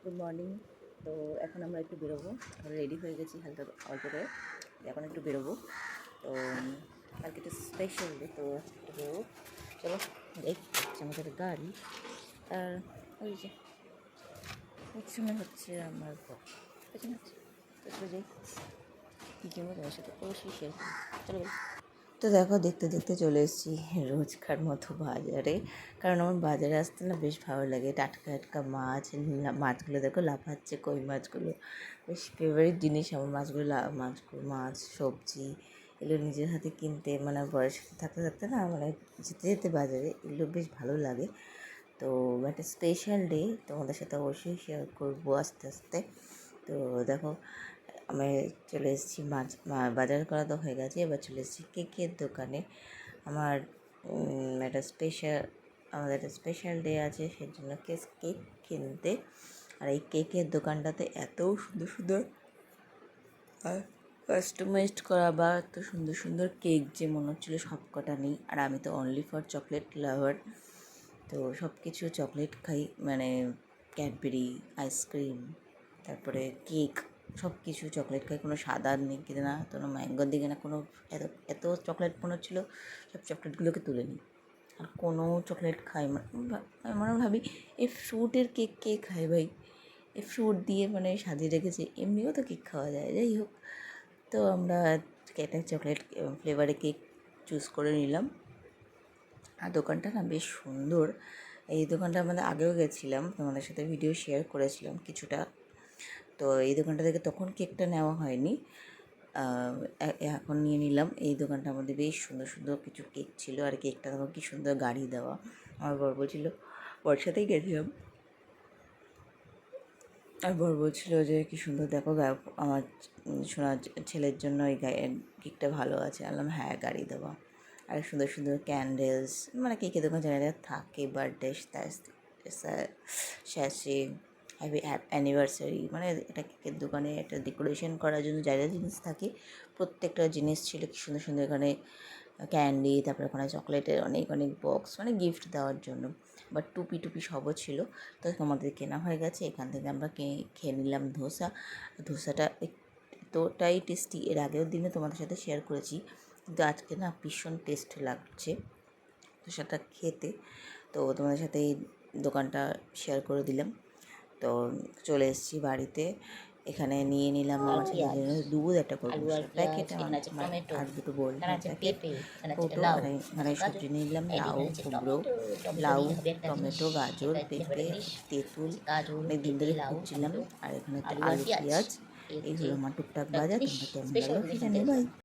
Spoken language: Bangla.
Good morning. তো এখন আমরা একটু বেরোবো, রেডি হয়ে গেছি হালকা অল্প করে। এখন একটু বেরোবো। তো কালকে তো স্পেশাল ডে, তো একটু বেরোবো। চলো এই হচ্ছে আমাদের গাড়ি। আর ওই যে পেছনে হচ্ছে আমার পেছনে হচ্ছে, তো চলে যাই। কী কিনবো তোমার সাথে অবশ্যই শেয়ার করি। চলো যাই। তো দেখো দেখতে দেখতে চলে এসেছি রোজকার মতো বাজারে, কারণ আমার বাজারে আসতে না বেশ ভালো লাগে। টাটকা টাটকা মাছ, মাছগুলো দেখো লাফাচ্ছে, কই মাছগুলো বেশ ফেভারিট জিনিস আমার। মাছ সবজি এগুলো নিজের হাতে কিনতে, মানে বয়স থাকতে থাকতে না, মানে যেতে যেতে বাজারে এগুলো বেশ ভালো লাগে। তো একটা স্পেশাল ডে তোমাদের সাথে অবশ্যই শেয়ার করবো আস্তে আস্তে। তো দেখো আমি চলে এসেছি বাজার করা তো হয়ে গেছে, এবার চলে এসেছি কেকের দোকানে। আমার আমাদের একটা স্পেশাল ডে আছে, সেই জন্য কেক কিনতে। আর এই কেকের দোকানটাতে এত সুন্দর সুন্দর কাস্টমাইজড করা বা এত সুন্দর সুন্দর কেক যে মনে হচ্ছিলো সব কটা নেই। আর আমি তো অনলি ফর চকলেট লাভার, তো সব কিছু চকলেট খাই, মানে ক্যাডবেরি, আইসক্রিম, তারপরে কেক, সব কিছু চকলেট খাই। কোনো সাদা নেই কিনে না, কোনো ম্যাঙ্গোর দিকে না, কোনো এত এত চকলেট মনে হচ্ছিলো সব চকলেটগুলোকে তুলে নিই। আর কোনো চকলেট খাই মানে ভাবি এই ফ্রুটের কেক কে খায় ভাই? এই ফ্রুট দিয়ে মানে সাজিয়ে রেখেছে, এমনিও তো কেক খাওয়া যায়। যাই হোক, তো আমরা একটা চকলেট ফ্লেভারে কেক চুজ করে নিলাম। আর দোকানটা না বেশ সুন্দর। এই দোকানটা আমাদের আগেও গেছিলাম, তোমাদের সাথে ভিডিও শেয়ার করেছিলাম কিছুটা। তো এই দোকানটা থেকে তখন কেকটা নেওয়া হয়নি, এখন নিয়ে নিলাম। এই দোকানটা আমাদের বেশ সুন্দর সুন্দর কিছু কেক ছিল। আর কেকটা তখন কী সুন্দর গাড়ি দেওয়া। আমার বর বলছিল, বর সাথেই গেছিলাম, আর বর বলছিল যে কী সুন্দর দেখো আমার শোনা ছেলের জন্য এই কেকটা ভালো আছে। আনলাম হ্যাঁ, গাড়ি দেওয়া। আর সুন্দর সুন্দর ক্যান্ডেলস, মানে কেকের দোকান জায়গায় থাকে, বার্থডে শ্যাশে, হ্যাপি অ্যানিভার্সারি, মানে এটা কেকের দোকানে একটা ডেকোরেশন করার জন্য যা যা জিনিস থাকে প্রত্যেকটা জিনিস ছিল কি সুন্দর সুন্দর। এখানে ক্যান্ডি, তারপরে ওখানে চকলেটের অনেক অনেক বক্স, মানে গিফট দেওয়ার জন্য। বাট টুপি সবও ছিল। তো আমাদের কেনা হয়ে গেছে, এখান থেকে আমরা খেয়ে নিলাম ধোসাটা এতটাই টেস্টি। এর আগের দিনে তোমাদের সাথে শেয়ার করেছি, কিন্তু আজকে না ভীষণ টেস্ট লাগছে ধোসাটা খেতে। তো তোমাদের সাথে এই দোকানটা শেয়ার করে দিলাম। তো চলে এসেছি বাড়িতে, এখানে নিয়ে নিলাম আমার ছেলের জন্য দুধ, একটা খরগোশের প্যাকেট, আর দুটো বোল্টের প্যাকেট, কৌটো। আর এখানে সবজি নিয়ে নিলাম লাউ, কুমড়ো, লাউ, টমেটো, গাজর, পেঁপে, তেঁতুল, অনেক দিন ধরে খুঁজছিলাম। আর এখানে আলু, পেঁয়াজ। এই হলো আমার টুকটাক বাজার। তোমরা কেমন লাগলো কি জানি, বাই।